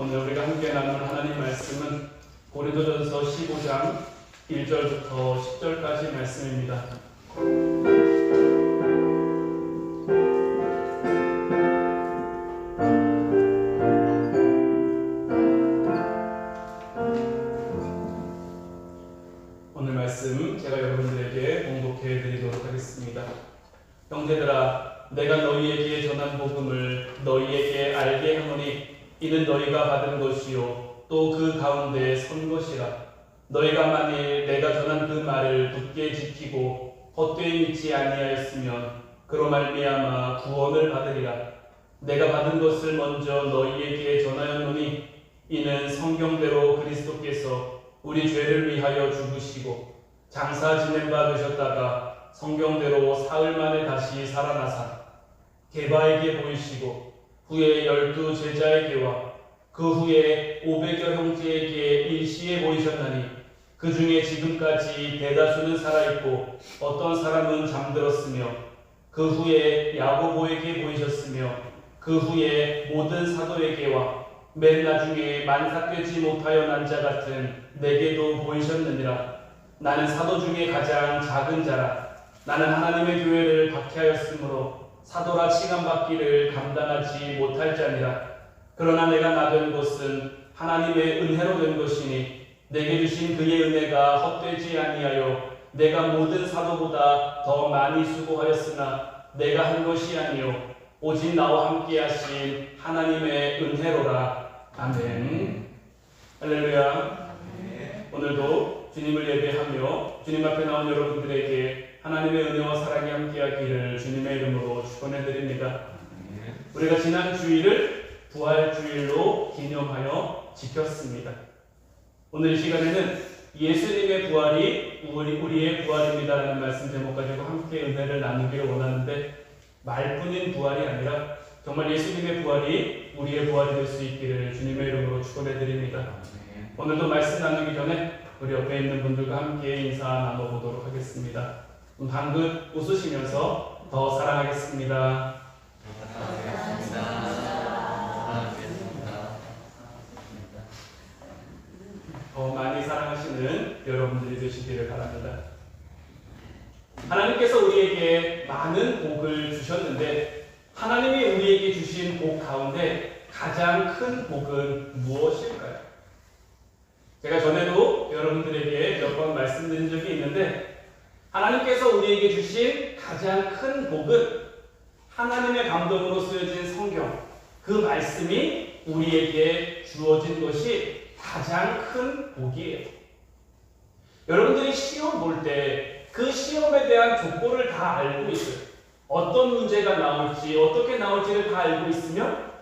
오늘 우리가 함께 나눌 하나님 말씀은 고린도전서 15장 1절부터 10절까지 말씀입니다. 오늘 말씀 제가 여러분들에게 봉독해 드리도록 하겠습니다. 형제들아, 내가 너희에게 전한 복음을 너희에게 알게 하노니 이는 너희가 받은 것이요 또 그 가운데 선 것이라. 너희가 만일 내가 전한 그 말을 굳게 지키고 헛되이 믿지 아니하였으면 그로 말미암아 구원을 받으리라. 내가 받은 것을 먼저 너희에게 전하였노니 이는 성경대로 그리스도께서 우리 죄를 위하여 죽으시고 장사 지낸 바 되셨다가 성경대로 사흘 만에 다시 살아나사 게바에게 보이시고 후에 12 제자에게와 그 후에 500여 형제에게 일시에 보이셨나니 그 중에 지금까지 대다수는 살아있고 어떤 사람은 잠들었으며 그 후에 야고보에게 보이셨으며 그 후에 모든 사도에게와 맨 나중에 만삭되지 못하여 난 자 같은 내게도 보이셨느니라. 나는 사도 중에 가장 작은 자라. 나는 하나님의 교회를 박해하였으므로 사도라 칭함받기를 감당하지 못할 자니라. 그러나 내가 나된 것은 하나님의 은혜로 된 것이니 내게 주신 그의 은혜가 헛되지 아니하여 내가 모든 사도보다 더 많이 수고하였으나 내가 한 것이 아니요 오직 나와 함께 하신 하나님의 은혜로라. 아멘. 할렐루야. 오늘도 주님을 예배하며 주님 앞에 나온 여러분들에게 하나님의 은혜와 사랑이 함께하기를 주님의 이름으로 축원해드립니다. 우리가 지난 주일을 부활주일로 기념하여 지켰습니다. 오늘 이 시간에는 예수님의 부활이 우리의 부활입니다라는 말씀 제목 가지고 함께 은혜를 나누기를 원하는데, 말뿐인 부활이 아니라 정말 예수님의 부활이 우리의 부활이 될 수 있기를 주님의 이름으로 축원해드립니다. 오늘도 말씀 나누기 전에 우리 옆에 있는 분들과 함께 인사 나눠보도록 하겠습니다. 방금 웃으시면서 더 사랑하겠습니다. 더 많이 사랑하시는 여러분들이 되시기를 바랍니다. 하나님께서 우리에게 많은 복을 주셨는데 하나님이 우리에게 주신 복 가운데 가장 큰 복은 무엇일까요? 제가 전에도 여러분들에게 몇 번 말씀드린 적이 있는데, 하나님께서 우리에게 주신 가장 큰 복은 하나님의 감동으로 쓰여진 성경, 그 말씀이 우리에게 주어진 것이 가장 큰 복이에요. 여러분들이 시험 볼 때 그 시험에 대한 조건을 다 알고 있어요. 어떤 문제가 나올지, 어떻게 나올지를 다 알고 있으면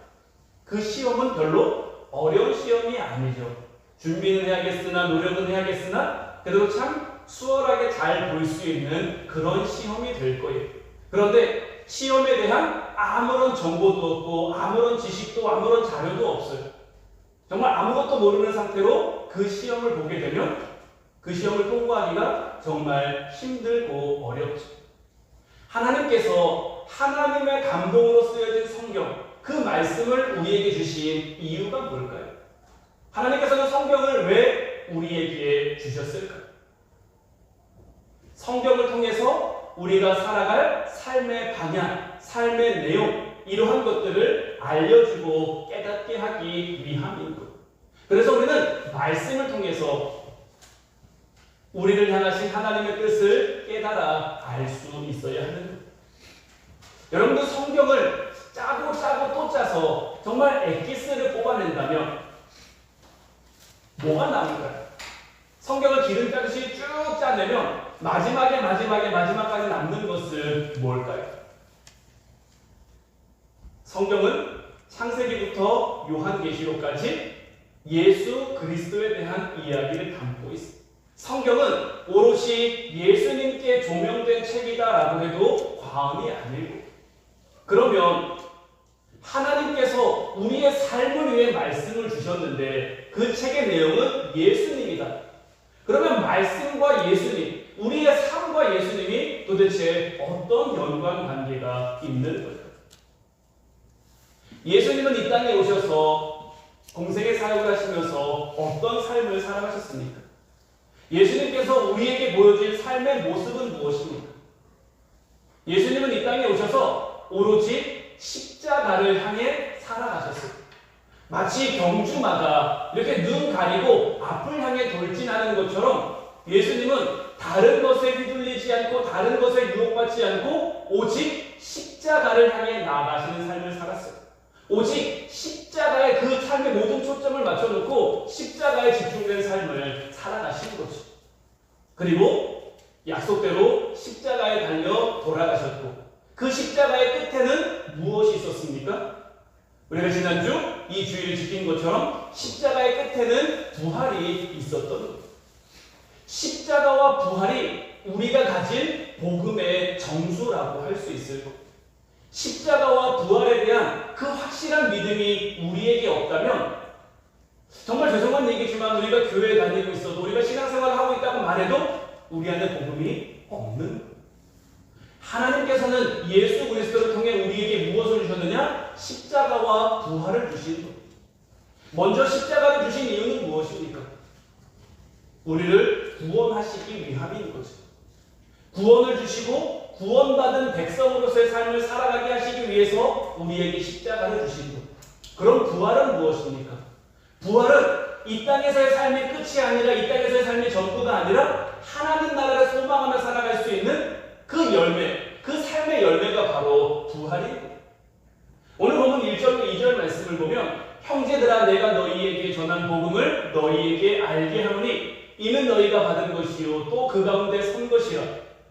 그 시험은 별로 어려운 시험이 아니죠. 준비는 해야겠으나 노력은 해야겠으나 그래도 참 수월하게 잘 볼 수 있는 그런 시험이 될 거예요. 그런데 시험에 대한 아무런 정보도 없고 아무런 지식도 아무런 자료도 없어요. 정말 아무것도 모르는 상태로 그 시험을 보게 되면 그 시험을 통과하기가 정말 힘들고 어렵죠. 하나님께서 하나님의 감동으로 쓰여진 성경, 그 말씀을 우리에게 주신 이유가 뭘까요? 하나님께서는 성경을 왜 우리에게 주셨을까요? 성경을 통해서 우리가 살아갈 삶의 방향, 삶의 내용, 이러한 것들을 알려주고 깨닫게 하기 위함인 거예요. 그래서 우리는 말씀을 통해서 우리를 향하신 하나님의 뜻을 깨달아 알 수 있어야 하는 거예요. 여러분들 성경을 짜고 또 짜서 정말 엑기스를 뽑아낸다면 뭐가 나올까요? 성경을 기름 짜듯이 쭉 짜내면 마지막까지 남는 것은 뭘까요? 성경은 창세기부터 요한계시록까지 예수 그리스도에 대한 이야기를 담고 있습니다. 성경은 오롯이 예수님께 조명된 책이다라고 해도 과언이 아니고, 그러면 하나님께서 우리의 삶을 위해 말씀을 주셨는데 그 책의 내용은 예수님이다. 그러면 말씀과 예수님, 우리의 삶과 예수님이 도대체 어떤 연관관계가 있는 걸까요? 예수님은 이 땅에 오셔서 공생의 어떤 삶을 살아가셨습니까? 예수님께서 우리에게 보여줄 삶의 모습은 무엇입니까? 예수님은 이 땅에 오셔서 오로지 십자가를 향해 살아가셨어요. 마치 경주마가 이렇게 눈 가리고 앞을 향해 돌진하는 것처럼 예수님은 다른 것에 휘둘리지 않고 다른 것에 유혹받지 않고 오직 십자가를 향해 나아가시는 삶을 살았어요. 오직 십자가에 그 삶의 모든 초점을 맞춰놓고 십자가에 집중된 삶을 살아가신 거죠. 그리고 약속대로 십자가에 달려 돌아가셨고 그 십자가의 끝에는 무엇이 있었습니까? 우리가 지난주 이 주일을 지킨 것처럼 십자가의 끝에는 부활이 있었던 것. 십자가와 부활이 우리가 가진 복음의 정수라고 할 수 있을 것. 십자가와 부활에 대한 그 확실한 믿음이 우리에게 없다면 정말 죄송한 얘기지만 우리가 교회에 다니고 있어도 우리가 신앙생활을 하고 있다고 말해도 우리 안에 복음이 없는 거예요. 하나님께서는 예수 그리스도를 통해 우리에게 무엇을 주셨느냐? 십자가와 부활을 주신 것. 먼저 십자가를 주신 이유는 무엇입니까? 우리를 구원하시기 위함인 거죠. 구원을 주시고 구원받은 백성으로서의 삶을 살아가게 하시기 위해서 우리에게 십자가를 주신 것. 그럼 부활은 무엇입니까? 부활은 이 땅에서의 삶의 끝이 아니라 이 땅에서의 삶의 전부가 아니라 하나님 나라를 소망하며 살아갈 수 있는 그 열매, 그 삶의 열매가 바로 부활입니다. 오늘 본문 1절, 2절 말씀을 보면 형제들아 내가 너희에게 전한 복음을 너희에게 알게 하노니 이는 너희가 받은 것이요 또 그 가운데 선 것이라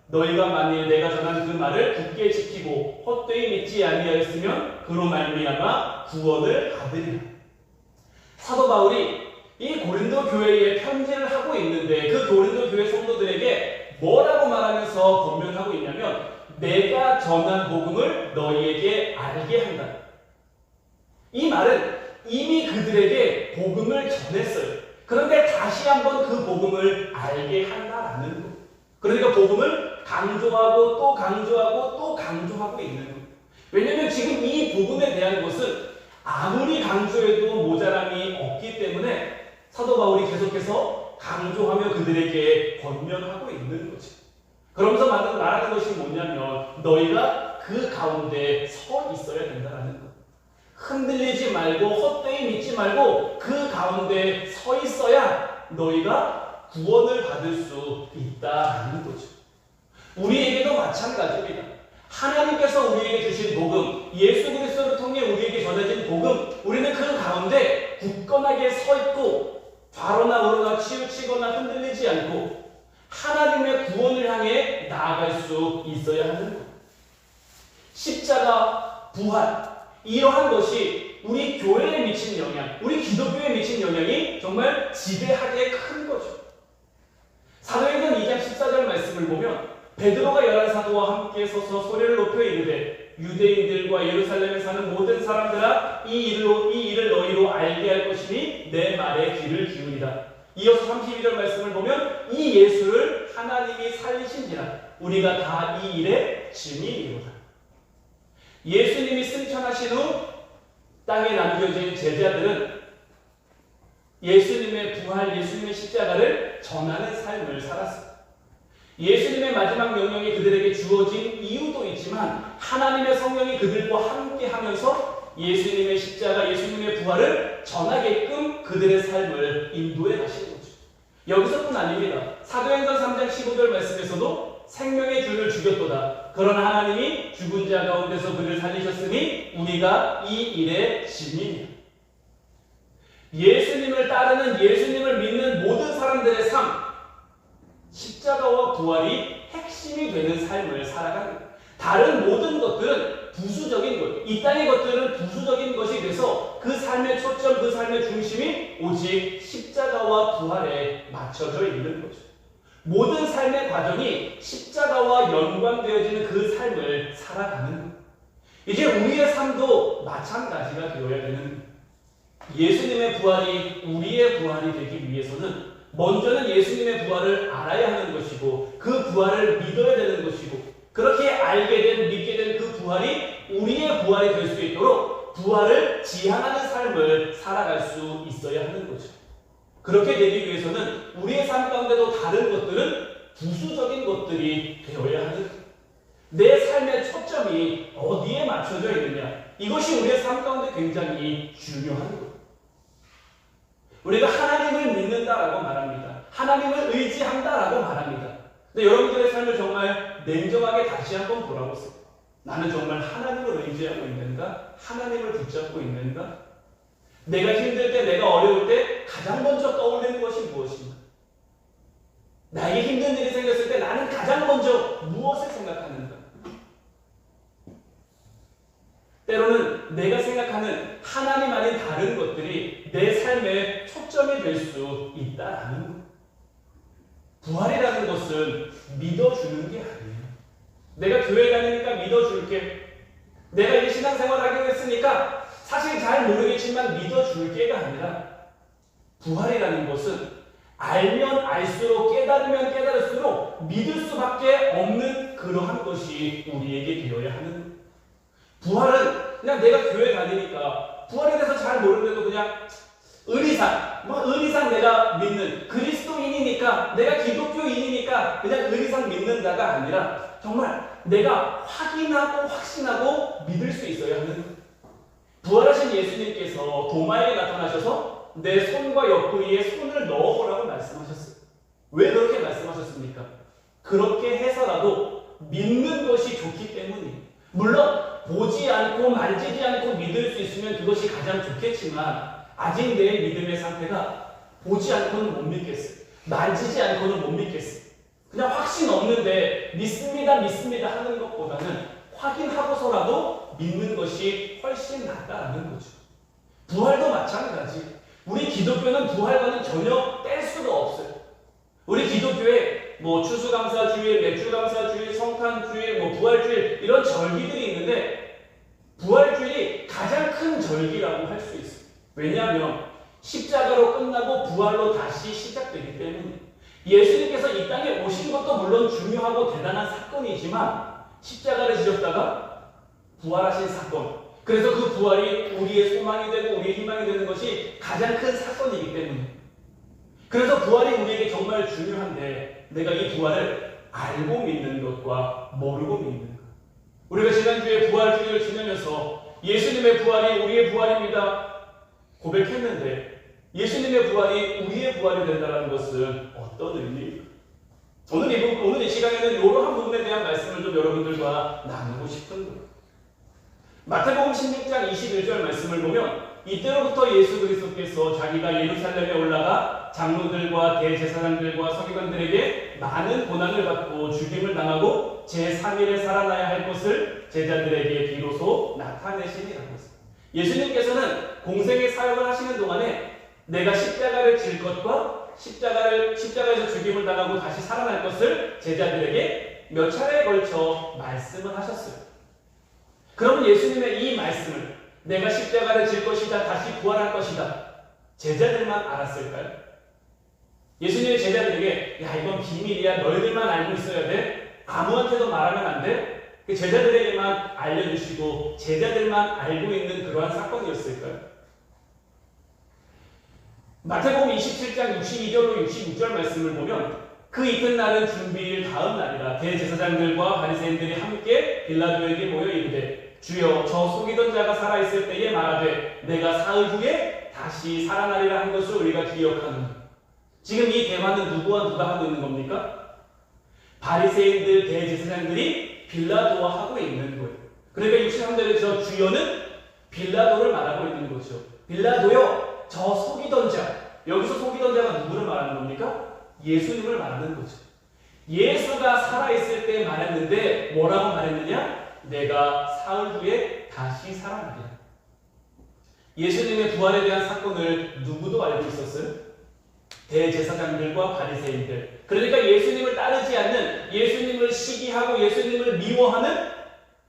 너희가 만일 내가 전한 그 말을 굳게 지키고 헛되이 믿지 아니하였으면 그로 말미암아 구원을 받으리라. 사도 바울이 이 고린도 교회에 편지를 하고 있는데 그 고린도 교회 성도들에게 뭐라고 말하면서 권면하고 있냐면 내가 전한 복음을 너희에게 알게 한다. 이 말은 이미 그들에게 복음을 전했어요. 그런데 다시 한번 그 복음을 알게 한다라는 것. 그러니까 복음을 강조하고 또 강조하고 또 강조하고 있는 것. 왜냐하면 지금 이 복음에 대한 것은 아무리 강조해도 모자람이 없기 때문에 사도 바울이 계속해서 강조하며 그들에게 권면하고 있는 거죠. 그러면서 말하는 것이 뭐냐면 너희가 그 가운데 서 있어야 된다는 것. 흔들리지 말고 헛되이 믿지 말고 그 가운데 서 있어야 너희가 구원을 받을 수 있다는 거죠. 우리에게도 마찬가지입니다. 하나님께서 우리에게 주신 복음, 예수 그리스도를 통해 우리에게 전해진 복음, 우리는 그 가운데 굳건하게 서 있고 좌로나 우로나 치우치거나 흔들리지 않고 하나님의 구원을 향해 나아갈 수 있어야 하는 것. 십자가, 부활, 이러한 것이 우리 교회에 미친 영향, 우리 기독교에 미친 영향이 정말 지대하게 큰 거죠. 사도행전 2장 14절 말씀을 보면 베드로가 열한 사도와 함께 서서 소리를 높여 이르되 유대인들과 예루살렘에 사는 모든 사람들아 이 일을 너희로 알게 할 것이니 내 말에 귀를 기울이라. 이어서 32절 말씀을 보면 이 예수를 하나님이 살리신지라 우리가 다 이 일에 증인이로다. 예수님이 승천하신 후 땅에 남겨진 제자들은 예수님의 부활, 예수님의 십자가를 전하는 삶을 살았습니다. 예수님의 마지막 명령이 그들에게 주어진 이유도 있지만 하나님의 성령이 그들과 함께 하면서 예수님의 십자가, 예수님의 부활을 전하게끔 그들의 삶을 인도해 가신 거죠. 여기서뿐 아닙니다. 사도행전 3장 15절 말씀에서도 생명의 주를 죽였도다. 그러나 하나님이 죽은 자 가운데서 그를 살리셨으니 우리가 이 일의 증인이다. 예수님을 따르는, 예수님을 믿는 모든 사람들의 삶, 십자가와 부활이 핵심이 되는 삶을 살아가는 거예요. 다른 모든 것들은 부수적인 것, 이 땅의 것들은 부수적인 것이 돼서 그 삶의 초점, 그 삶의 중심이 오직 십자가와 부활에 맞춰져 있는 거죠. 모든 삶의 과정이 십자가와 연관되어지는 그 삶을 살아가는 것. 이제 우리의 삶도 마찬가지가 되어야 되는 거예요. 예수님의 부활이 우리의 부활이 되기 위해서는 먼저는 예수님의 부활을 알아야 하는 것이고 그 부활을 믿어야 되는 것이고 그렇게 알게 된, 믿게 된 그 부활이 우리의 부활이 될 수 있도록 부활을 지향하는 삶을 살아갈 수 있어야 하는 거죠. 그렇게 되기 위해서는 우리의 삶 가운데도 다른 것들은 부수적인 것들이 되어야 하는, 내 삶의 초점이 어디에 맞춰져 있느냐, 이것이 우리의 삶 가운데 굉장히 중요한 것. 우리가 하나님을 믿는다라고 말합니다. 하나님을 의지한다라고 말합니다. 근데 여러분들의 삶을 정말 냉정하게 다시 한번 돌아보세요. 나는 정말 하나님을 의지하고 있는가? 하나님을 붙잡고 있는가? 내가 힘들 때, 내가 어려울 때 가장 먼저 떠올리는 것이 무엇인가? 나에게 힘든 일이 생겼을 때 나는 가장 먼저 무엇을 생각하는가? 때로는 내가 생각하는 하나님 아닌 다른 것들이 내 삶의 초점이 될 수 있다라는 것. 부활이라는 것은 믿어주는 게 아니에요. 내가 교회 다니니까 믿어줄게. 내가 이제 신앙생활 하기로 했으니까 사실 잘 모르겠지만 믿어줄게가 아니라, 부활이라는 것은 알면 알수록, 깨달으면 깨달을수록 믿을 수밖에 없는 그러한 것이 우리에게 되어야 하는 거예요. 부활은 그냥 내가 교회 다니니까, 부활에 대해서 잘 모르는데도 그냥 의리상 내가 믿는, 그리스도인이니까, 내가 기독교인이니까 그냥 의리상 믿는다가 아니라 정말 내가 확인하고 확신하고 믿을 수 있어야 하는 거예요. 부활하신 예수님께서 도마에게 나타나셔서 내 손과 옆구리에 손을 넣어보라고 말씀하셨어요. 왜 그렇게 말씀하셨습니까? 그렇게 해서라도 믿는 것이 좋기 때문이에요. 물론 보지 않고 만지지 않고 믿을 수 있으면 그것이 가장 좋겠지만, 아직 내 믿음의 상태가 보지 않고는 못 믿겠어요. 만지지 않고는 못 믿겠어요. 그냥 확신 없는데 믿습니다 하는 것보다는 확인하고서라도 믿는 것이 훨씬 낫다라는 거죠. 부활도 마찬가지. 우리 기독교는 부활과는 전혀 뗄 수가 없어요. 우리 기독교에 추수감사주일, 맥주감사주일, 성탄주일, 부활주일 이런 절기들이 있는데, 부활주일이 가장 큰 절기라고 할 수 있어요. 왜냐하면 십자가로 끝나고 부활로 다시 시작되기 때문에, 예수님께서 이 땅에 오신 것도 물론 중요하고 대단한 사건이지만, 십자가를 지셨다가 부활하신 사건, 그래서 그 부활이 우리의 소망이 되고 우리의 희망이 되는 것이 가장 큰 사건이기 때문에, 그래서 부활이 우리에게 정말 중요한데, 내가 이 부활을 알고 믿는 것과 모르고 믿는 것. 우리가 지난주에 부활주의를 지내면서 예수님의 부활이 우리의 부활입니다 고백했는데, 예수님의 부활이 우리의 부활이 된다는 것은 어떤 의미입니까? 오늘 이 시간에는 이러한 부분에 대한 말씀을 좀 여러분들과 나누고 싶은 거예요. 마태복음 16장 21절 말씀을 보면, 이때로부터 예수 그리스도께서 자기가 예루살렘에 올라가 장로들과 대제사장들과 서기관들에게 많은 고난을 받고 죽임을 당하고 제3일에 살아나야 할 것을 제자들에게 비로소 나타내시니라고 했습니다. 예수님께서는 공생의 사역을 하시는 동안에 내가 십자가를 질 것과 십자가에서 죽임을 당하고 다시 살아날 것을 제자들에게 몇 차례에 걸쳐 말씀을 하셨어요. 그러면 예수님의 이 말씀을, 내가 십자가를 질 것이다, 다시 부활할 것이다, 제자들만 알았을까요? 예수님의 제자들에게 이건 비밀이야, 너희들만 알고 있어야 돼, 아무한테도 말하면 안 돼, 그 제자들에게만 알려주시고 제자들만 알고 있는 그러한 사건이었을까요? 마태복음 27장 62절로 66절 말씀을 보면, 그 이튿날은 준비일 다음 날이라 대제사장들과 바리새인들이 함께 빌라도에게 모여 이르되, 주여, 저 속이던 자가 살아있을 때에 말하되 내가 사흘 후에 다시 살아나리라 한 것을 우리가 기억하노니. 지금 이 대화는 누가 하고 있는 겁니까? 바리새인들, 대제사장들이 빌라도와 하고 있는 거예요. 그러니까 63절에 저 주여는 빌라도를 말하고 있는 거죠. 빌라도요, 저 속이던 자, 여기서 속이던 자가 누구를 말하는 겁니까? 예수님을 말하는 거죠. 예수가 살아있을 때 말했는데 뭐라고 말했느냐? 내가 사흘 후에 다시 살아나리라. 예수님의 부활에 대한 사건을 누구도 알고 있었어요? 대제사장들과 바리새인들. 그러니까 예수님을 따르지 않는, 예수님을 시기하고 예수님을 미워하는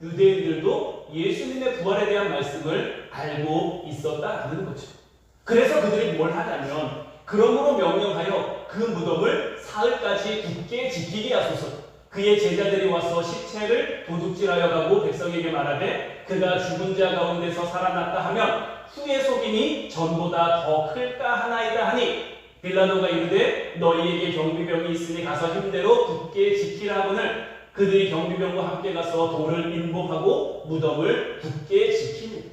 유대인들도 예수님의 부활에 대한 말씀을 알고 있었다는 거죠. 그래서 그들이 뭘 하냐면, 그러므로 명령하여 그 무덤을 사흘까지 굳게 지키게 하소서. 그의 제자들이 와서 시체를 도둑질하여 가고 백성에게 말하되 그가 죽은 자 가운데서 살아났다 하면 후에 속임이 전보다 더 클까 하나이다 하니, 빌라도가 이르되 너희에게 경비병이 있으니 가서 힘대로 굳게 지키라 하거늘 그들이 경비병과 함께 가서 돌을 인봉하고 무덤을 굳게 지키니.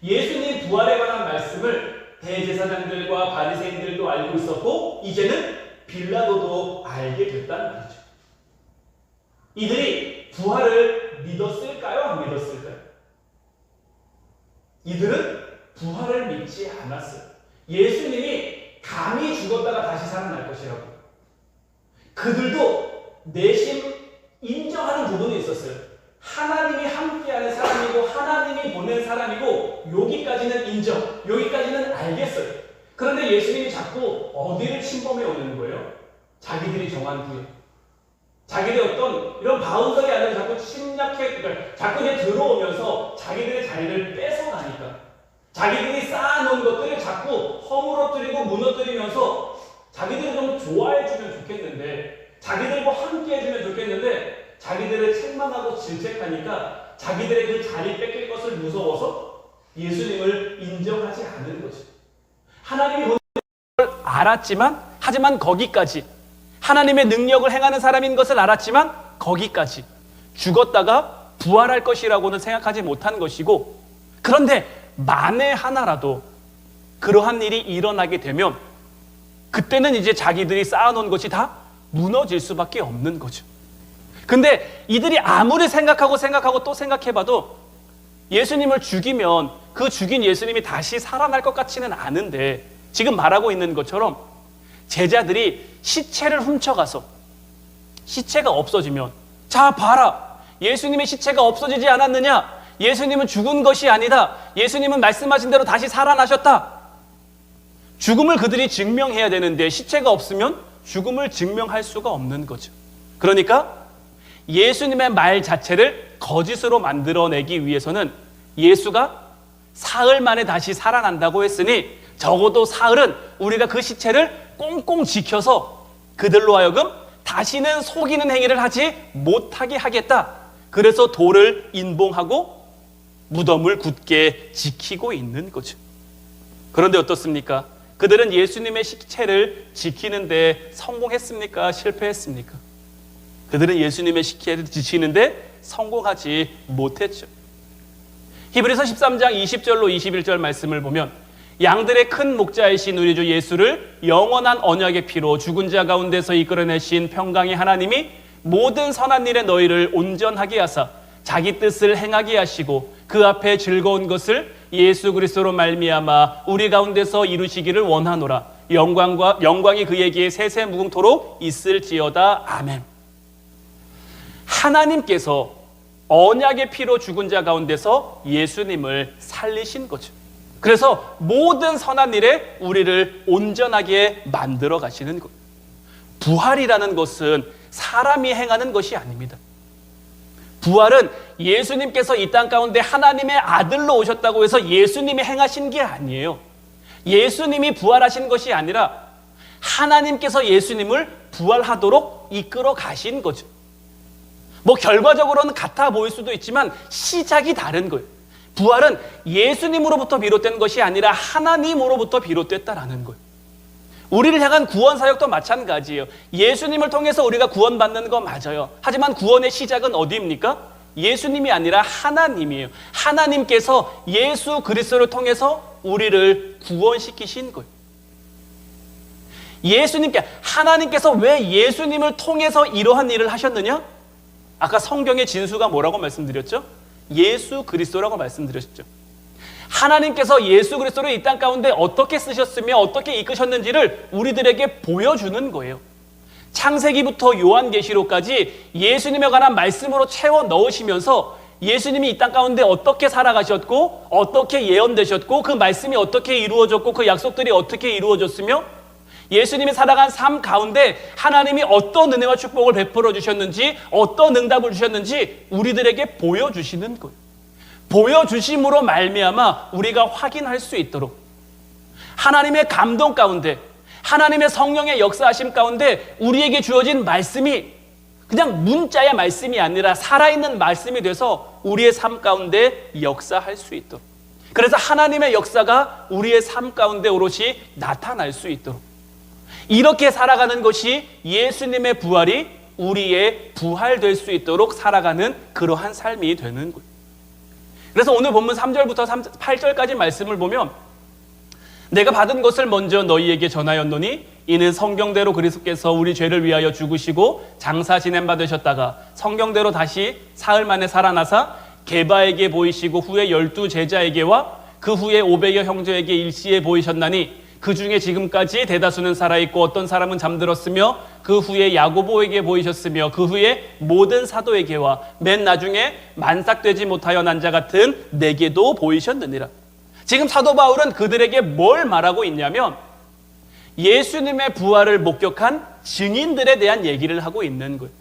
예수님 부활에 관한 말씀을 대제사장들과 바리새인들도 알고 있었고 이제는 빌라도도 알게 됐다는 말이죠. 이들이 부활을 믿었을까요? 안 믿었을까요? 이들은 부활을 믿지 않았어요. 예수님이 감히 죽었다가 다시 살아날 것이라고. 그들도 내심 인정하는 부분이 있었어요. 하나님이 함께하는 사람이고 하나님이 보낸 사람이고 여기까지는 인정, 여기까지는 알겠어요. 그런데 예수님이 자꾸 어디를 침범해 오는 거예요? 자기들이 정한 구역. 자기들의 어떤 이런 바운더리 안에 자꾸 침략해, 그러니까 자꾸 이제 들어오면서 자기들의 자리를 뺏어가니까 자기들이 쌓아놓은 것들을 자꾸 허물어뜨리고 무너뜨리면서 자기들이 좀 좋아해주면 좋겠는데 자기들과 함께해주면 좋겠는데 자기들을 책망하고 질책하니까 자기들의 그 자리 뺏길 것을 무서워서 예수님을 인정하지 않는 거죠. 하나님이 보는 걸 알았지만 하지만 거기까지 하나님의 능력을 행하는 사람인 것을 알았지만 거기까지 죽었다가 부활할 것이라고는 생각하지 못한 것이고 그런데 만에 하나라도 그러한 일이 일어나게 되면 그때는 이제 자기들이 쌓아놓은 것이 다 무너질 수밖에 없는 거죠. 근데 이들이 아무리 생각하고 또 생각해봐도 예수님을 죽이면 그 죽인 예수님이 다시 살아날 것 같지는 않은데 지금 말하고 있는 것처럼 제자들이 시체를 훔쳐가서 시체가 없어지면 자 봐라 예수님의 시체가 없어지지 않았느냐 예수님은 죽은 것이 아니다 예수님은 말씀하신 대로 다시 살아나셨다 죽음을 그들이 증명해야 되는데 시체가 없으면 죽음을 증명할 수가 없는 거죠. 그러니까 예수님의 말 자체를 거짓으로 만들어내기 위해서는 예수가 사흘 만에 다시 살아난다고 했으니 적어도 사흘은 우리가 그 시체를 꽁꽁 지켜서 그들로 하여금 다시는 속이는 행위를 하지 못하게 하겠다. 그래서 돌을 인봉하고 무덤을 굳게 지키고 있는 거죠. 그런데 어떻습니까? 그들은 예수님의 시체를 지키는데 성공했습니까? 실패했습니까? 그들은 예수님의 시체를 지키는데 성공하지 못했죠. 히브리서 13장 20절로 21절 말씀을 보면 양들의 큰 목자이신 우리 주 예수를 영원한 언약의 피로 죽은 자 가운데서 이끌어내신 평강의 하나님이 모든 선한 일에 너희를 온전하게 하사 자기 뜻을 행하게 하시고 그 앞에 즐거운 것을 예수 그리스도로 말미암아 우리 가운데서 이루시기를 원하노라. 영광이 그에게 세세 무궁토록 있을지어다. 아멘. 하나님께서 언약의 피로 죽은 자 가운데서 예수님을 살리신 거죠. 그래서 모든 선한 일에 우리를 온전하게 만들어 가시는 것. 부활이라는 것은 사람이 행하는 것이 아닙니다. 부활은 예수님께서 이 땅 가운데 하나님의 아들로 오셨다고 해서 예수님이 행하신 게 아니에요. 예수님이 부활하신 것이 아니라 하나님께서 예수님을 부활하도록 이끌어 가신 거죠. 뭐 결과적으로는 같아 보일 수도 있지만 시작이 다른 거예요. 부활은 예수님으로부터 비롯된 것이 아니라 하나님으로부터 비롯됐다라는 거예요. 우리를 향한 구원 사역도 마찬가지예요. 예수님을 통해서 우리가 구원받는 거 맞아요. 하지만 구원의 시작은 어디입니까? 예수님이 아니라 하나님이에요. 하나님께서 예수 그리스도를 통해서 우리를 구원시키신 거예요. 하나님께서 왜 예수님을 통해서 이러한 일을 하셨느냐? 아까 성경의 진수가 뭐라고 말씀드렸죠? 예수 그리스도라고 말씀드렸죠. 하나님께서 예수 그리스도를 이 땅 가운데 어떻게 쓰셨으며 어떻게 이끄셨는지를 우리들에게 보여주는 거예요. 창세기부터 요한계시록까지 예수님에 관한 말씀으로 채워 넣으시면서 예수님이 이 땅 가운데 어떻게 살아가셨고 어떻게 예언되셨고 그 말씀이 어떻게 이루어졌고 그 약속들이 어떻게 이루어졌으며 예수님이 살아간 삶 가운데 하나님이 어떤 은혜와 축복을 베풀어 주셨는지 어떤 응답을 주셨는지 우리들에게 보여주시는 거예요. 보여주심으로 말미암아 우리가 확인할 수 있도록 하나님의 감동 가운데 하나님의 성령의 역사하심 가운데 우리에게 주어진 말씀이 그냥 문자의 말씀이 아니라 살아있는 말씀이 돼서 우리의 삶 가운데 역사할 수 있도록, 그래서 하나님의 역사가 우리의 삶 가운데 오롯이 나타날 수 있도록, 이렇게 살아가는 것이 예수님의 부활이 우리의 부활될 수 있도록 살아가는 그러한 삶이 되는 거예요. 그래서 오늘 본문 3절부터 8절까지 말씀을 보면 내가 받은 것을 먼저 너희에게 전하였노니 이는 성경대로 그리스도께서 우리 죄를 위하여 죽으시고 장사 지냄 받으셨다가 성경대로 다시 사흘 만에 살아나사 게바에게 보이시고 후에 12 제자에게와 그 후에 500여 형제에게 일시에 보이셨나니 그 중에 지금까지 대다수는 살아있고 어떤 사람은 잠들었으며 그 후에 야고보에게 보이셨으며 그 후에 모든 사도에게와 맨 나중에 만삭되지 못하여 난 자 같은 내게도 보이셨느니라. 지금 사도 바울은 그들에게 뭘 말하고 있냐면 예수님의 부활을 목격한 증인들에 대한 얘기를 하고 있는 거예요.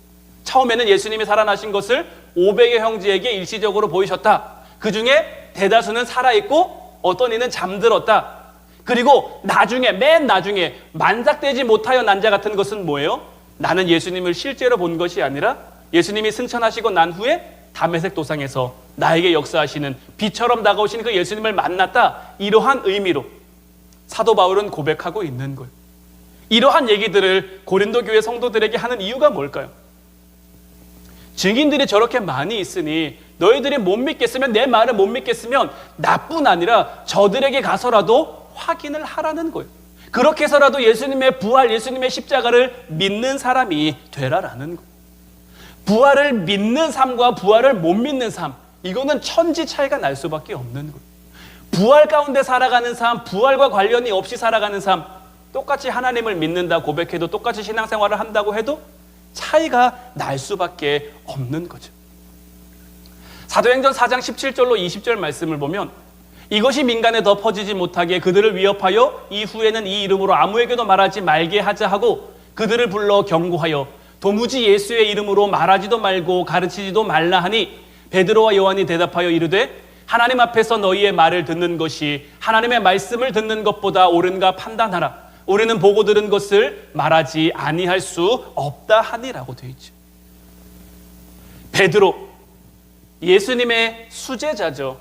처음에는 예수님이 살아나신 것을 500여 형제에게 일시적으로 보이셨다. 그 중에 대다수는 살아있고 어떤 이는 잠들었다. 그리고 나중에 맨 나중에 만삭되지 못하여 난 자 같은 것은 뭐예요? 나는 예수님을 실제로 본 것이 아니라 예수님이 승천하시고 난 후에 다메섹 도상에서 나에게 역사하시는 빛처럼 다가오신 그 예수님을 만났다. 이러한 의미로 사도 바울은 고백하고 있는 거예요. 이러한 얘기들을 고린도 교회 성도들에게 하는 이유가 뭘까요? 증인들이 저렇게 많이 있으니 너희들이 못 믿겠으면, 내 말을 못 믿겠으면 나뿐 아니라 저들에게 가서라도 확인을 하라는 거예요. 그렇게 해서라도 예수님의 부활, 예수님의 십자가를 믿는 사람이 되라라는 거예요. 부활을 믿는 삶과 부활을 못 믿는 삶, 이거는 천지 차이가 날 수밖에 없는 거예요. 부활 가운데 살아가는 삶, 부활과 관련이 없이 살아가는 삶, 똑같이 하나님을 믿는다 고백해도, 똑같이 신앙생활을 한다고 해도 차이가 날 수밖에 없는 거죠. 사도행전 4장 17절로 20절 말씀을 보면 이것이 민간에 더 퍼지지 못하게 그들을 위협하여 이후에는 이 이름으로 아무에게도 말하지 말게 하자 하고 그들을 불러 경고하여 도무지 예수의 이름으로 말하지도 말고 가르치지도 말라 하니 베드로와 요한이 대답하여 이르되 하나님 앞에서 너희의 말을 듣는 것이 하나님의 말씀을 듣는 것보다 옳은가 판단하라. 우리는 보고 들은 것을 말하지 아니할 수 없다 하니라고 되어 있죠. 베드로, 예수님의 수제자죠.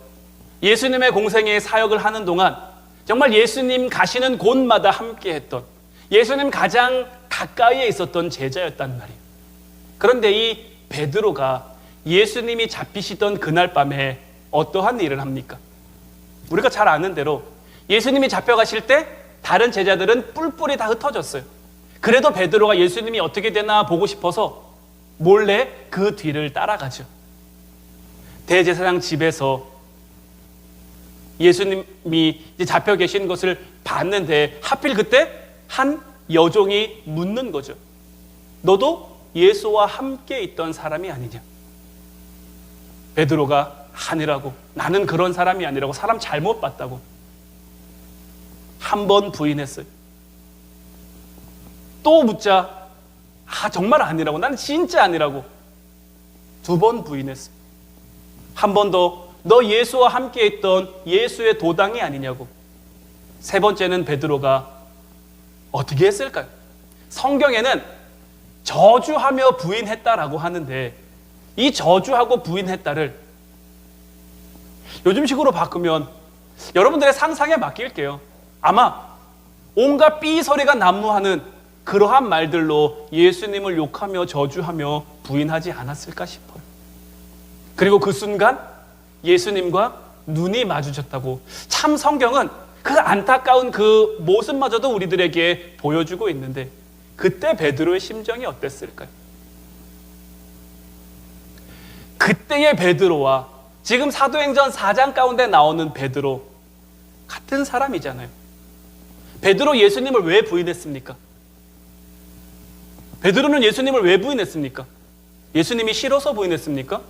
예수님의 공생애의 사역을 하는 동안 정말 예수님 가시는 곳마다 함께했던, 예수님 가장 가까이에 있었던 제자였단 말이에요. 그런데 이 베드로가 예수님이 잡히시던 그날 밤에 어떠한 일을 합니까? 우리가 잘 아는 대로 예수님이 잡혀가실 때 다른 제자들은 뿔뿔이 다 흩어졌어요. 그래도 베드로가 예수님이 어떻게 되나 보고 싶어서 몰래 그 뒤를 따라가죠. 대제사장 집에서 예수님이 이제 잡혀 계신 것을 봤는데 하필 그때 한 여종이 묻는 거죠. 너도 예수와 함께 있던 사람이 아니냐? 베드로가 아니라고, 나는 그런 사람이 아니라고, 사람 잘못 봤다고 한 번 부인했어요. 또 묻자 정말 아니라고, 나는 진짜 아니라고 두 번 부인했어요. 한 번 더 너 예수와 함께 있던 예수의 도당이 아니냐고. 세 번째는 베드로가 어떻게 했을까요? 성경에는 저주하며 부인했다라고 하는데 이 저주하고 부인했다를 요즘식으로 바꾸면 여러분들의 상상에 맡길게요. 아마 온갖 삐소리가 난무하는 그러한 말들로 예수님을 욕하며 저주하며 부인하지 않았을까 싶어요. 그리고 그 순간 예수님과 눈이 마주쳤다고. 참 성경은 그 안타까운 그 모습마저도 우리들에게 보여주고 있는데 그때 베드로의 심정이 어땠을까요? 그때의 베드로와 지금 사도행전 4장 가운데 나오는 베드로 같은 사람이잖아요. 베드로 예수님을 왜 부인했습니까? 베드로는 예수님을 왜 부인했습니까? 예수님이 싫어서 부인했습니까?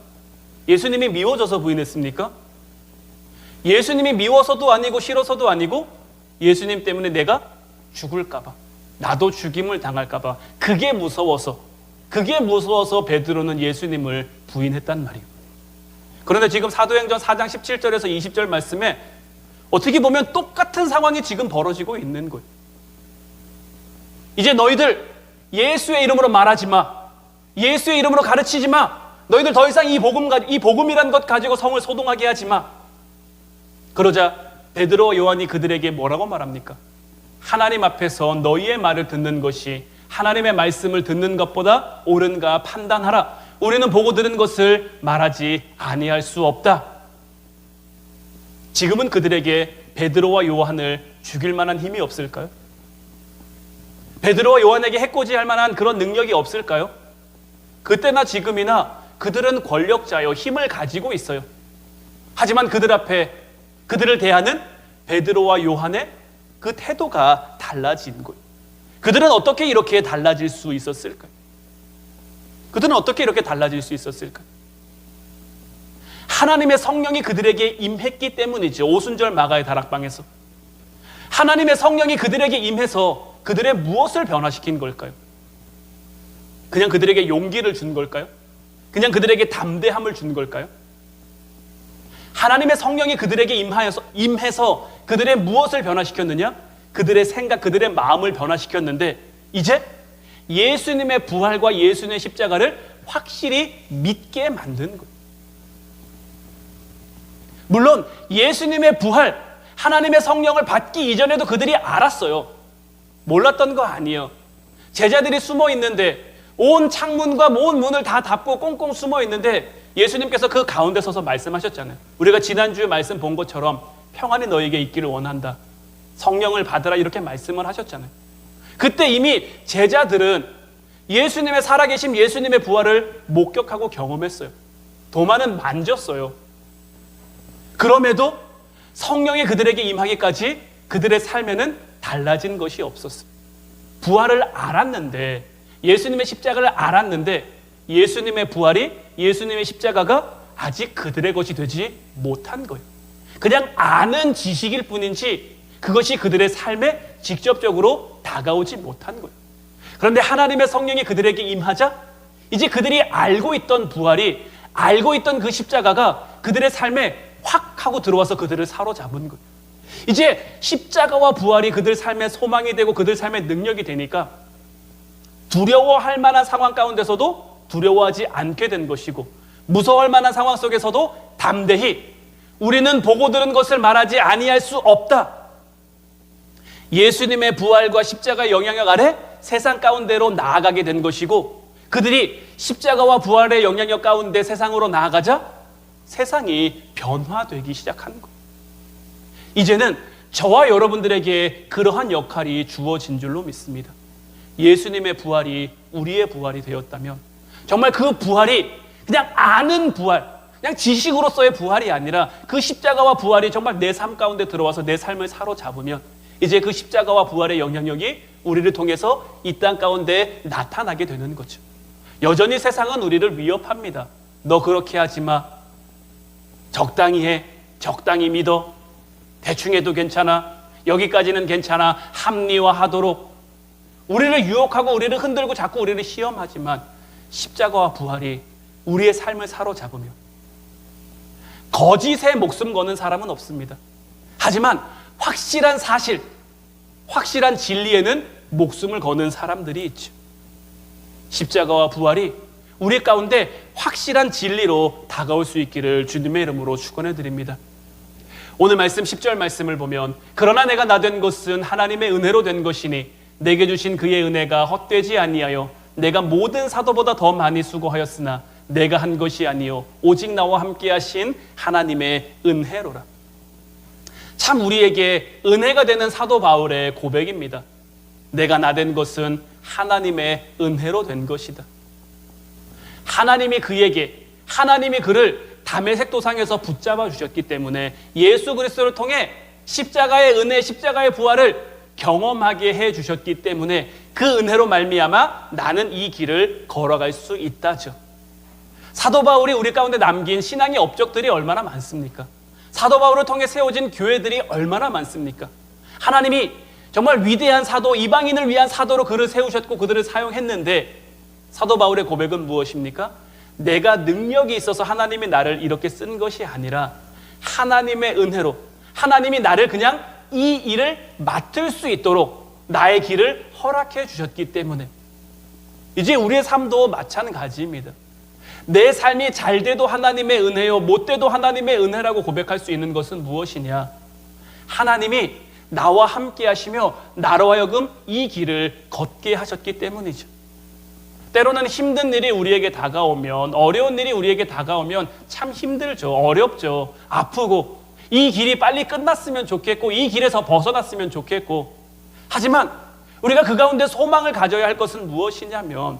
예수님이 미워져서 부인했습니까? 예수님이 미워서도 아니고 싫어서도 아니고 예수님 때문에 내가 죽을까 봐, 나도 죽임을 당할까 봐, 그게 무서워서 베드로는 예수님을 부인했단 말이에요. 그런데 지금 사도행전 4장 17절에서 20절 말씀에 어떻게 보면 똑같은 상황이 지금 벌어지고 있는 거예요. 이제 너희들 예수의 이름으로 말하지 마, 예수의 이름으로 가르치지 마, 너희들 더 이상 이 복음이란 것 가지고 성을 소동하게 하지 마. 그러자 베드로와 요한이 그들에게 뭐라고 말합니까? 하나님 앞에서 너희의 말을 듣는 것이 하나님의 말씀을 듣는 것보다 옳은가 판단하라. 우리는 보고 들은 것을 말하지 아니할 수 없다. 지금은 그들에게 베드로와 요한을 죽일 만한 힘이 없을까요? 베드로와 요한에게 해코지할 만한 그런 능력이 없을까요? 그때나 지금이나 그들은 권력자요, 힘을 가지고 있어요. 하지만 그들 앞에 그들을 대하는 베드로와 요한의 그 태도가 달라진 거예요. 그들은 어떻게 이렇게 달라질 수 있었을까요? 그들은 어떻게 이렇게 달라질 수 있었을까요? 하나님의 성령이 그들에게 임했기 때문이죠. 오순절 마가의 다락방에서 하나님의 성령이 그들에게 임해서 그들의 무엇을 변화시킨 걸까요? 그냥 그들에게 용기를 준 걸까요? 그냥 그들에게 담대함을 준 걸까요? 하나님의 성령이 그들에게 임해서 그들의 무엇을 변화시켰느냐? 그들의 생각, 그들의 마음을 변화시켰는데 이제 예수님의 부활과 예수님의 십자가를 확실히 믿게 만든 거예요. 물론 예수님의 부활, 하나님의 성령을 받기 이전에도 그들이 알았어요. 몰랐던 거 아니에요. 제자들이 숨어 있는데 온 창문과 온 문을 다 닫고 꽁꽁 숨어 있는데 예수님께서 그 가운데 서서 말씀하셨잖아요. 우리가 지난주에 말씀 본 것처럼 평안이 너에게 있기를 원한다. 성령을 받으라 이렇게 말씀을 하셨잖아요. 그때 이미 제자들은 예수님의 살아계심, 예수님의 부활을 목격하고 경험했어요. 도마는 만졌어요. 그럼에도 성령이 그들에게 임하기까지 그들의 삶에는 달라진 것이 없었어요. 부활을 알았는데, 예수님의 십자가를 알았는데 예수님의 부활이, 예수님의 십자가가 아직 그들의 것이 되지 못한 거예요. 그냥 아는 지식일 뿐인지 그것이 그들의 삶에 직접적으로 다가오지 못한 거예요. 그런데 하나님의 성령이 그들에게 임하자 이제 그들이 알고 있던 부활이, 알고 있던 그 십자가가 그들의 삶에 확 하고 들어와서 그들을 사로잡은 거예요. 이제 십자가와 부활이 그들 삶의 소망이 되고 그들 삶의 능력이 되니까 두려워할 만한 상황 가운데서도 두려워하지 않게 된 것이고, 무서워할 만한 상황 속에서도 담대히 우리는 보고 들은 것을 말하지 아니할 수 없다. 예수님의 부활과 십자가의 영향력 아래 세상 가운데로 나아가게 된 것이고, 그들이 십자가와 부활의 영향력 가운데 세상으로 나아가자 세상이 변화되기 시작한 거예요. 이제는 저와 여러분들에게 그러한 역할이 주어진 줄로 믿습니다. 예수님의 부활이 우리의 부활이 되었다면 정말 그 부활이 그냥 아는 부활, 그냥 지식으로서의 부활이 아니라 그 십자가와 부활이 정말 내 삶 가운데 들어와서 내 삶을 사로잡으면 이제 그 십자가와 부활의 영향력이 우리를 통해서 이 땅 가운데 나타나게 되는 거죠. 여전히 세상은 우리를 위협합니다. 너 그렇게 하지 마. 적당히 해. 적당히 믿어. 대충 해도 괜찮아. 여기까지는 괜찮아. 합리화하도록 우리를 유혹하고 우리를 흔들고 자꾸 우리를 시험하지만 십자가와 부활이 우리의 삶을 사로잡으며 거짓에 목숨 거는 사람은 없습니다. 하지만 확실한 사실, 확실한 진리에는 목숨을 거는 사람들이 있죠. 십자가와 부활이 우리 가운데 확실한 진리로 다가올 수 있기를 주님의 이름으로 축원해 드립니다. 오늘 말씀 10절 말씀을 보면 그러나 내가 나 된 것은 하나님의 은혜로 된 것이니 내게 주신 그의 은혜가 헛되지 아니하여 내가 모든 사도보다 더 많이 수고하였으나 내가 한 것이 아니요 오직 나와 함께 하신 하나님의 은혜로라. 참 우리에게 은혜가 되는 사도 바울의 고백입니다. 내가 나 된 것은 하나님의 은혜로 된 것이다. 하나님이 그에게, 하나님이 그를 다메섹 도상에서 붙잡아 주셨기 때문에 예수 그리스도를 통해 십자가의 은혜, 십자가의 부활을 경험하게 해 주셨기 때문에 그 은혜로 말미암아 나는 이 길을 걸어갈 수 있다죠. 사도 바울이 우리 가운데 남긴 신앙의 업적들이 얼마나 많습니까? 사도 바울을 통해 세워진 교회들이 얼마나 많습니까? 하나님이 정말 위대한 사도, 이방인을 위한 사도로 그를 세우셨고 그들을 사용했는데 사도 바울의 고백은 무엇입니까? 내가 능력이 있어서 하나님이 나를 이렇게 쓴 것이 아니라 하나님의 은혜로 하나님이 나를 그냥 이 일을 맡을 수 있도록 나의 길을 허락해 주셨기 때문에 이제 우리의 삶도 마찬가지입니다. 내 삶이 잘 돼도 하나님의 은혜요, 못 돼도 하나님의 은혜라고 고백할 수 있는 것은 무엇이냐? 하나님이 나와 함께 하시며 나로 하여금 이 길을 걷게 하셨기 때문이죠. 때로는 힘든 일이 우리에게 다가오면, 어려운 일이 우리에게 다가오면 참 힘들죠. 어렵죠. 아프고, 이 길이 빨리 끝났으면 좋겠고, 이 길에서 벗어났으면 좋겠고, 하지만 우리가 그 가운데 소망을 가져야 할 것은 무엇이냐면,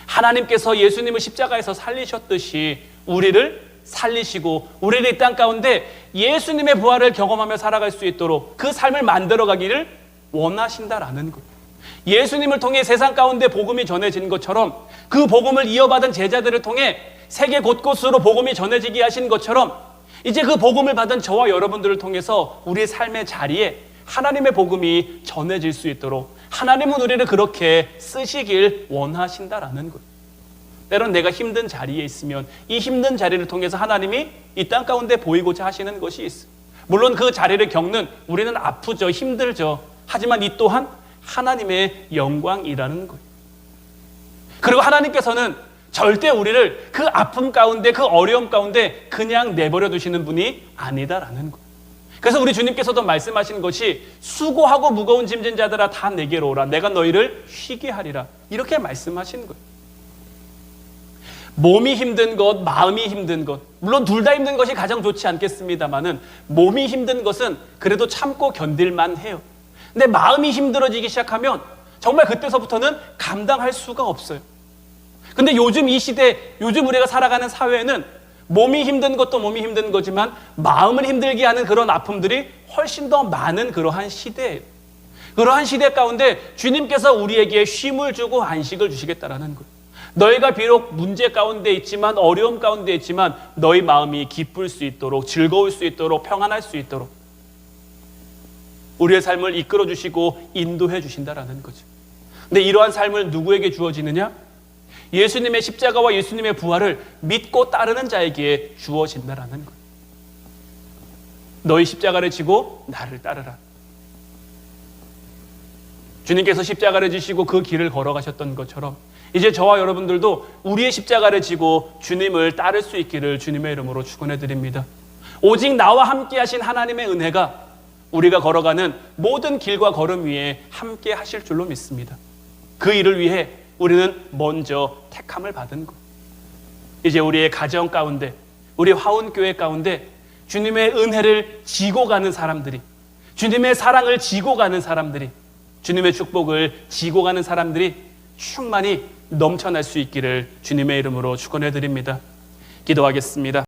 하나님께서 예수님을 십자가에서 살리셨듯이 우리를 살리시고 우리를 이 땅 가운데 예수님의 부활을 경험하며 살아갈 수 있도록 그 삶을 만들어가기를 원하신다라는 것. 예수님을 통해 세상 가운데 복음이 전해진 것처럼, 그 복음을 이어받은 제자들을 통해 세계 곳곳으로 복음이 전해지게 하신 것처럼, 이제 그 복음을 받은 저와 여러분들을 통해서 우리의 삶의 자리에 하나님의 복음이 전해질 수 있도록 하나님은 우리를 그렇게 쓰시길 원하신다라는 것. 때론 내가 힘든 자리에 있으면 이 힘든 자리를 통해서 하나님이 이 땅 가운데 보이고자 하시는 것이 있어요. 물론 그 자리를 겪는 우리는 아프죠. 힘들죠. 하지만 이 또한 하나님의 영광이라는 거예요. 그리고 하나님께서는 절대 우리를 그 아픔 가운데, 그 어려움 가운데 그냥 내버려 두시는 분이 아니다라는 거예요. 그래서 우리 주님께서도 말씀하신 것이 수고하고 무거운 짐진 자들아 다 내게로 오라. 내가 너희를 쉬게 하리라. 이렇게 말씀하신 거예요. 몸이 힘든 것, 마음이 힘든 것, 물론 둘 다 힘든 것이 가장 좋지 않겠습니다만은 몸이 힘든 것은 그래도 참고 견딜만 해요. 근데 마음이 힘들어지기 시작하면 정말 그때서부터는 감당할 수가 없어요. 근데 요즘 이 시대, 요즘 우리가 살아가는 사회에는 몸이 힘든 것도 몸이 힘든 거지만 마음을 힘들게 하는 그런 아픔들이 훨씬 더 많은 그러한 시대예요. 그러한 시대 가운데 주님께서 우리에게 쉼을 주고 안식을 주시겠다라는 거예요. 너희가 비록 문제 가운데 있지만, 어려움 가운데 있지만 너희 마음이 기쁠 수 있도록, 즐거울 수 있도록, 평안할 수 있도록 우리의 삶을 이끌어 주시고 인도해 주신다라는 거죠. 근데 이러한 삶을 누구에게 주어지느냐? 예수님의 십자가와 예수님의 부활을 믿고 따르는 자에게 주어진다라는 거예요. 너희 십자가를 지고 나를 따르라. 주님께서 십자가를 지시고 그 길을 걸어가셨던 것처럼 이제 저와 여러분들도 우리의 십자가를 지고 주님을 따를 수 있기를 주님의 이름으로 축원해 드립니다. 오직 나와 함께 하신 하나님의 은혜가 우리가 걸어가는 모든 길과 걸음 위에 함께 하실 줄로 믿습니다. 그 일을 위해 우리는 먼저 택함을 받은 것. 이제 우리의 가정 가운데, 우리 화운교회 가운데 주님의 은혜를 지고 가는 사람들이, 주님의 사랑을 지고 가는 사람들이, 주님의 축복을 지고 가는 사람들이 충만히 넘쳐날 수 있기를 주님의 이름으로 축원해 드립니다. 기도하겠습니다.